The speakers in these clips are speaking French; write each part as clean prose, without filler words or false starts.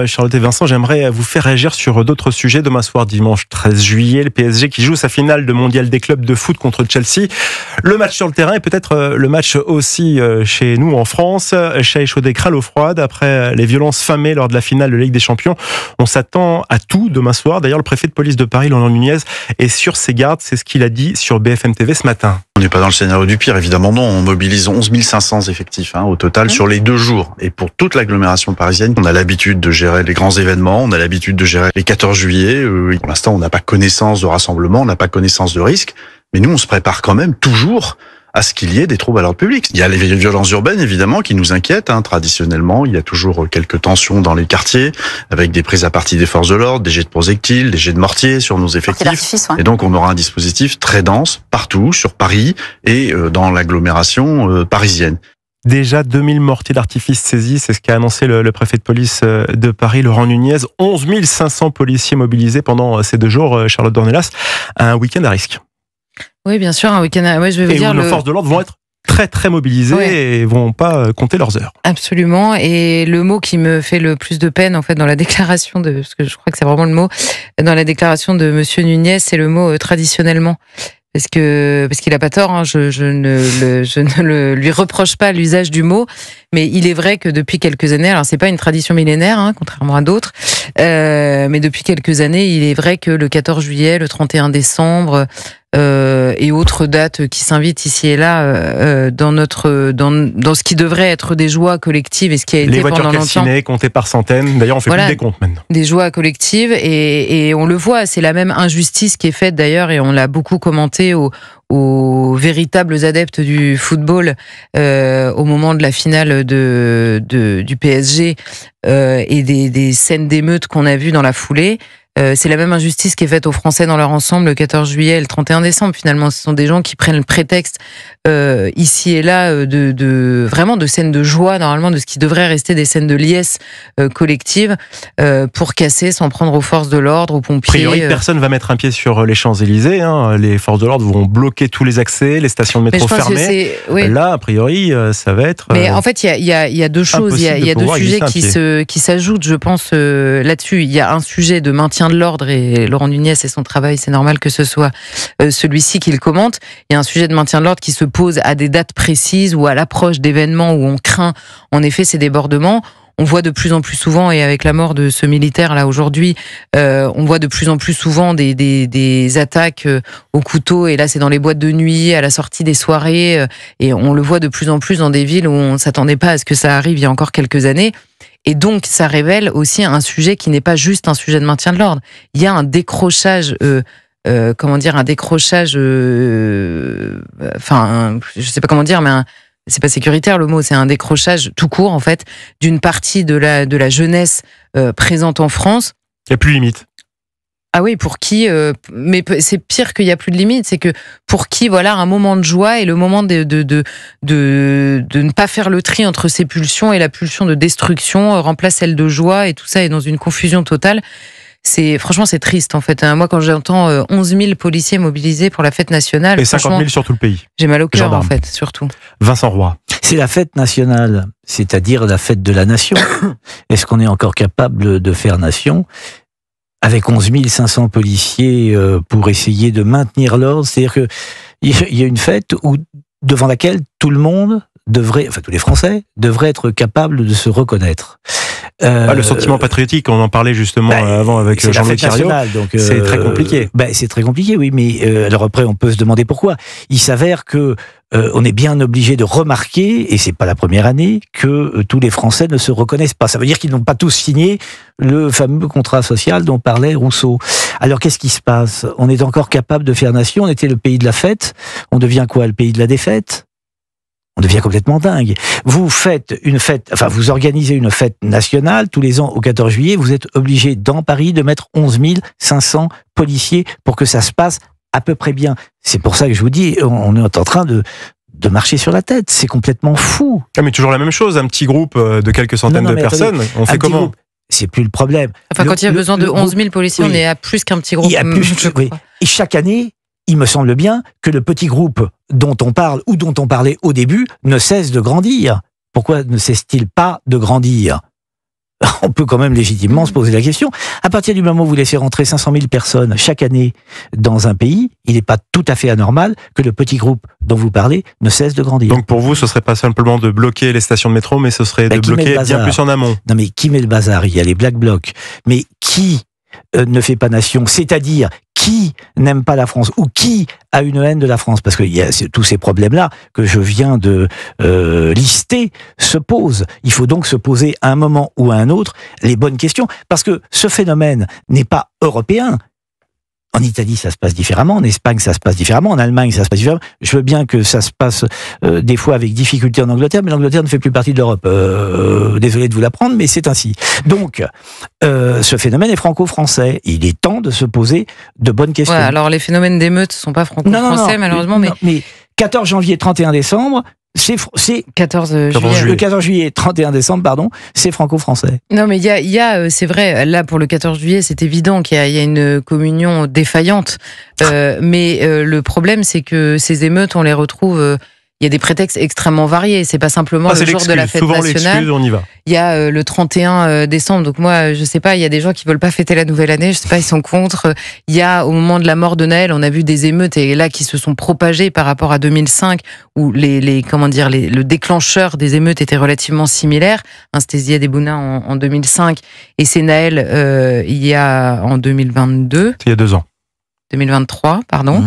Charlotte et Vincent, j'aimerais vous faire réagir sur d'autres sujets. Demain soir, dimanche 13 juillet, le PSG qui joue sa finale de mondial des clubs de foot contre Chelsea. Le match sur le terrain et peut-être le match aussi chez nous en France. Chat échaudé, crâne l'eau froide. Après les violences famées lors de la finale de Ligue des Champions, on s'attend à tout demain soir. D'ailleurs, le préfet de police de Paris, Laurent Nunez, est sur ses gardes. C'est ce qu'il a dit sur BFM TV ce matin. On n'est pas dans le scénario du pire, évidemment non. On mobilise 11 500 effectifs au total sur les 2 jours. Et pour toute l'agglomération parisienne, on a l'habitude de gérer les grands événements, on a l'habitude de gérer les 14 juillet. Pour l'instant, on n'a pas connaissance de rassemblement, on n'a pas connaissance de risque. Mais nous, on se prépare quand même toujours à ce qu'il y ait des troubles à l'ordre public. Il y a les violences urbaines, évidemment, qui nous inquiètent. Traditionnellement, il y a toujours quelques tensions dans les quartiers, avec des prises à partie des forces de l'ordre, des jets de projectiles, des jets de mortier sur nos effectifs. Ouais. Et donc, on aura un dispositif très dense, partout, sur Paris et dans l'agglomération parisienne. Déjà 2000 mortiers d'artifice saisis, c'est ce qu'a annoncé le préfet de police de Paris, Laurent Nunez. 11 500 policiers mobilisés pendant ces 2 jours, Charlotte Dornelas. Un week-end à risque. Oui, bien sûr, un week-end. Ouais, je vais vous dire, nos forces de l'ordre vont être très mobilisées et vont pas compter leurs heures. Absolument. Et le mot qui me fait le plus de peine, en fait, dans la déclaration parce que je crois que c'est vraiment le mot, dans la déclaration de Monsieur Nunez, c'est le mot traditionnellement. Parce qu'il a pas tort, je ne lui reproche pas l'usage du mot, mais il est vrai que depuis quelques années, alors c'est pas une tradition millénaire, contrairement à d'autres, mais depuis quelques années, il est vrai que le 14 juillet, le 31 décembre et autres dates qui s'invitent ici et là dans ce qui devrait être des joies collectives et ce qui a été pendant longtemps. Les voitures calcinées, comptées par centaines. D'ailleurs, on fait plus de décompte maintenant. Des joies collectives et on le voit, c'est la même injustice qui est faite d'ailleurs et on l'a beaucoup commenté aux véritables adeptes du football au moment de la finale du PSG et des scènes d'émeutes qu'on a vues dans la foulée. C'est la même injustice qui est faite aux Français dans leur ensemble le 14 juillet et le 31 décembre. Finalement, ce sont des gens qui prennent le prétexte ici et là vraiment de scènes de joie, normalement de ce qui devrait rester des scènes de liesse collective pour casser, s'en prendre aux forces de l'ordre, aux pompiers. A priori, personne ne va mettre un pied sur les Champs-Élysées. Les forces de l'ordre vont bloquer tous les accès, les stations de métro fermées. Oui. Là, a priori, ça va être. Mais en fait, il y a 2 choses. Il y a 2 sujets qui s'ajoutent, je pense, là-dessus. Il y a un sujet de maintien de l'ordre et Laurent Nunez et son travail, c'est normal que ce soit celui-ci qu'il commente. Il y a un sujet de maintien de l'ordre qui se pose à des dates précises ou à l'approche d'événements où on craint en effet ces débordements. On voit de plus en plus souvent, et avec la mort de ce militaire là aujourd'hui, on voit de plus en plus souvent des attaques au couteau, et là c'est dans les boîtes de nuit, à la sortie des soirées, et on le voit de plus en plus dans des villes où on ne s'attendait pas à ce que ça arrive il y a encore quelques années. Et donc, ça révèle aussi un sujet qui n'est pas juste un sujet de maintien de l'ordre. Il y a un décrochage, je sais pas comment dire, mais c'est pas sécuritaire le mot, c'est un décrochage tout court en fait d'une partie de la jeunesse présente en France. Il n'y a plus limite. Ah oui, pour qui mais c'est pire qu'il y a plus de limite, c'est que pour qui un moment de joie et le moment de ne pas faire le tri entre ses pulsions et la pulsion de destruction remplace celle de joie, et tout ça est dans une confusion totale. Franchement, c'est triste en fait. Moi, quand j'entends 11 000 policiers mobilisés pour la fête nationale, et 50 000 sur tout le pays, j'ai mal au cœur en fait, surtout. Vincent Roy. C'est la fête nationale, c'est-à-dire la fête de la nation. Est-ce qu'on est encore capable de faire nation avec 11 500 policiers pour essayer de maintenir l'ordre? C'est-à-dire que il y a une fête devant laquelle tout le monde tous les Français devraient être capables de se reconnaître. Le sentiment patriotique, on en parlait justement avant avec Jean-Luc Thériault. C'est très compliqué. C'est très compliqué, oui, mais alors après on peut se demander pourquoi. Il s'avère que on est bien obligé de remarquer, et c'est pas la première année, que tous les Français ne se reconnaissent pas. Ça veut dire qu'ils n'ont pas tous signé le fameux contrat social dont parlait Rousseau. Alors qu'est-ce qui se passe? On est encore capable de faire nation? On était le pays de la fête. On devient quoi? Le pays de la défaite? On devient complètement dingue. Vous organisez une fête nationale tous les ans au 14 juillet. Vous êtes obligé dans Paris de mettre 11 500 policiers pour que ça se passe à peu près bien. C'est pour ça que je vous dis, on est en train de marcher sur la tête. C'est complètement fou. Mais toujours la même chose, un petit groupe de quelques centaines de personnes. Attendez, on fait comment? C'est plus le problème. Quand il y a besoin de 11 000 policiers, on est à plus qu'un petit groupe. Il y a plus, oui. Et chaque année, il me semble bien que le petit groupe dont on parle ou dont on parlait au début ne cesse de grandir. Pourquoi ne cesse-t-il pas de grandir ? on peut quand même légitimement se poser la question. À partir du moment où vous laissez rentrer 500 000 personnes chaque année dans un pays, il n'est pas tout à fait anormal que le petit groupe dont vous parlez ne cesse de grandir. Donc pour vous, ce serait pas simplement de bloquer les stations de métro, mais ce serait de bloquer bien plus en amont. Non mais qui met le bazar? Il y a les Black Blocs. Mais qui ne fait pas nation? C'est-à-dire, qui n'aime pas la France ou qui a une haine de la France? Parce qu'il y a tous ces problèmes-là que je viens de lister se posent. Il faut donc se poser à un moment ou à un autre les bonnes questions. Parce que ce phénomène n'est pas européen. En Italie, ça se passe différemment. En Espagne, ça se passe différemment. En Allemagne, ça se passe différemment. Je veux bien que ça se passe des fois avec difficulté en Angleterre, mais l'Angleterre ne fait plus partie de l'Europe. Désolé de vous l'apprendre, mais c'est ainsi. Donc, ce phénomène est franco-français. Il est temps de se poser de bonnes questions. Ouais, alors les phénomènes d'émeutes ne sont pas franco-français, malheureusement. Mais 14 janvier, 31 décembre... C'est 14 juillet. Le 14 juillet, 31 décembre, pardon, c'est franco-français. Non, mais il y a c'est vrai, là, pour le 14 juillet, c'est évident qu'il y a une communion défaillante. Mais le problème, c'est que ces émeutes, on les retrouve... il y a des prétextes extrêmement variés. C'est pas simplement le jour de la fête souvent nationale. On y va. Il y a le 31 décembre. Donc moi, je sais pas, il y a des gens qui veulent pas fêter la nouvelle année. Je sais pas, ils sont contre. Il y a, au moment de la mort de Naël, on a vu des émeutes et là qui se sont propagées par rapport à 2005 où le déclencheur des émeutes était relativement similaire. C'était Ziad Ebouna en 2005 et c'est Naël il y a en 2022. Il y a 2 ans. 2023, pardon.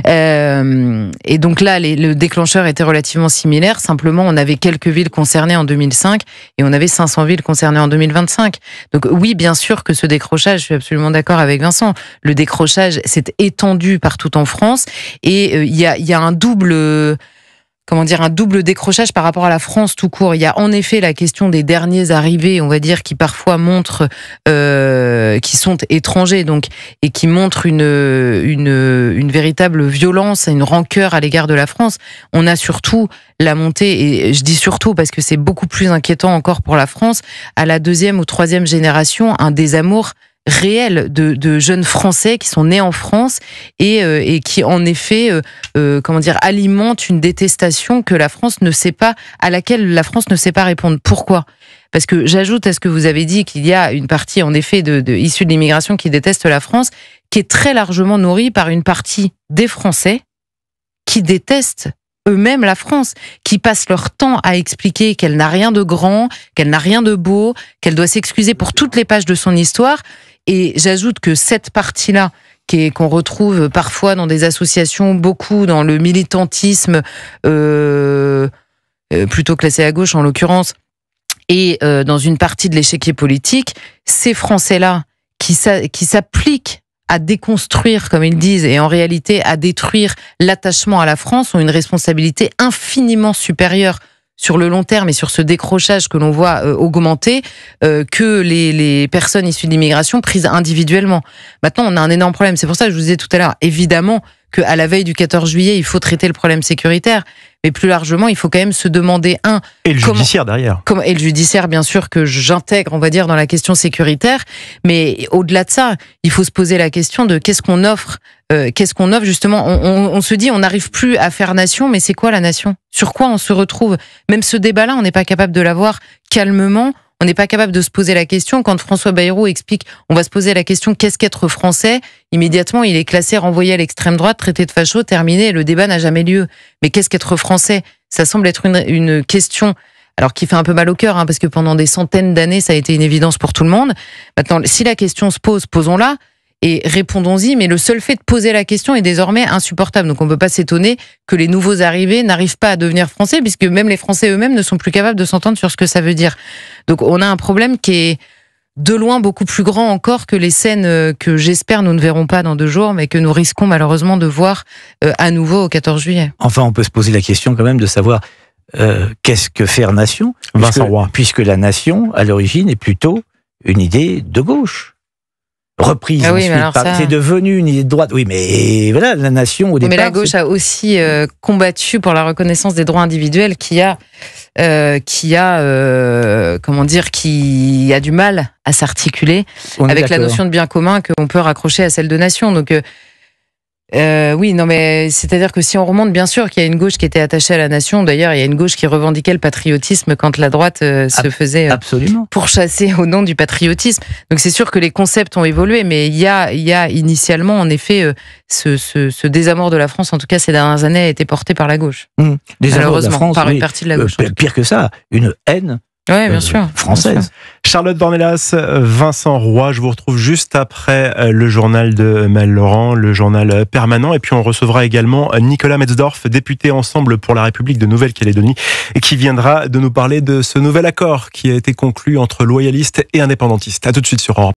Et donc là, le déclencheur était relativement similaire. Simplement, on avait quelques villes concernées en 2005 et on avait 500 villes concernées en 2025. Donc oui, bien sûr que ce décrochage, je suis absolument d'accord avec Vincent, le décrochage s'est étendu partout en France et il y a un double... un double décrochage par rapport à la France tout court. Il y a en effet la question des derniers arrivés, on va dire, qui parfois montrent, qui sont étrangers, donc, et qui montrent une véritable violence, une rancœur à l'égard de la France. On a surtout la montée, et je dis surtout parce que c'est beaucoup plus inquiétant encore pour la France, à la 2e ou 3e génération, un désamour réel de jeunes Français qui sont nés en France et qui en effet alimentent une détestation que la France ne sait pas, à laquelle la France ne sait pas répondre. Pourquoi ? Parce que j'ajoute à ce que vous avez dit qu'il y a une partie en effet issue de l'immigration qui déteste la France, qui est très largement nourrie par une partie des Français qui détestent eux-mêmes la France, qui passent leur temps à expliquer qu'elle n'a rien de grand, qu'elle n'a rien de beau, qu'elle doit s'excuser pour toutes les pages de son histoire. Et j'ajoute que cette partie-là, qu'on retrouve parfois dans des associations, beaucoup dans le militantisme, plutôt classé à gauche en l'occurrence, et dans une partie de l'échiquier politique, ces Français-là qui s'appliquent à déconstruire, comme ils disent, et en réalité à détruire l'attachement à la France, ont une responsabilité infiniment supérieure sur le long terme et sur ce décrochage que l'on voit augmenter que les personnes issues de l'immigration prises individuellement. Maintenant, on a un énorme problème. C'est pour ça que je vous disais tout à l'heure, évidemment qu'à la veille du 14 juillet, il faut traiter le problème sécuritaire, mais plus largement, il faut quand même se demander, et le judiciaire derrière. Et le judiciaire, bien sûr, que j'intègre, on va dire, dans la question sécuritaire, mais au-delà de ça, il faut se poser la question de qu'est-ce qu'on offre justement. On se dit, on n'arrive plus à faire nation, mais c'est quoi la nation ? Sur quoi on se retrouve ? Même ce débat-là, on n'est pas capable de l'avoir calmement. On n'est pas capable de se poser la question. Quand François Bayrou explique, on va se poser la question, qu'est-ce qu'être français ? Immédiatement, il est classé, renvoyé à l'extrême droite, traité de facho, terminé, le débat n'a jamais lieu. Mais qu'est-ce qu'être français ? Ça semble être une question, alors qui fait un peu mal au cœur, parce que pendant des centaines d'années, ça a été une évidence pour tout le monde. Maintenant, si la question se pose, posons-la. Et répondons-y, mais le seul fait de poser la question est désormais insupportable. Donc on ne peut pas s'étonner que les nouveaux arrivés n'arrivent pas à devenir français, puisque même les Français eux-mêmes ne sont plus capables de s'entendre sur ce que ça veut dire. Donc on a un problème qui est de loin beaucoup plus grand encore que les scènes que j'espère nous ne verrons pas dans 2 jours, mais que nous risquons malheureusement de voir à nouveau au 14 juillet. Enfin, on peut se poser la question quand même de savoir qu'est-ce que faire nation, puisque la nation, à l'origine, est plutôt une idée de gauche. Reprise ensuite, c'est devenu une idée de droite. Oui, mais voilà, la nation au départ. Mais la gauche a aussi combattu pour la reconnaissance des droits individuels, qui a du mal à s'articuler avec la notion de bien commun qu'on peut raccrocher à celle de nation. Donc Oui, non, mais c'est-à-dire que si on remonte, bien sûr qu'il y a une gauche qui était attachée à la nation. D'ailleurs, il y a une gauche qui revendiquait le patriotisme quand la droite se faisait pourchasser au nom du patriotisme. Donc c'est sûr que les concepts ont évolué, mais il y a initialement, en effet, ce désamour de la France, en tout cas ces dernières années, a été porté par la gauche. Malheureusement, de la France, par une partie de la gauche. Pire que ça, une haine. Oui, bien sûr. Française. Bien sûr. Charlotte Dornelas, Vincent Roy, je vous retrouve juste après le journal de Maëlle Laurent, le journal permanent. Et puis on recevra également Nicolas Metzdorf, député Ensemble pour la République de Nouvelle-Calédonie, et qui viendra de nous parler de ce nouvel accord qui a été conclu entre loyalistes et indépendantistes. À tout de suite sur Europe.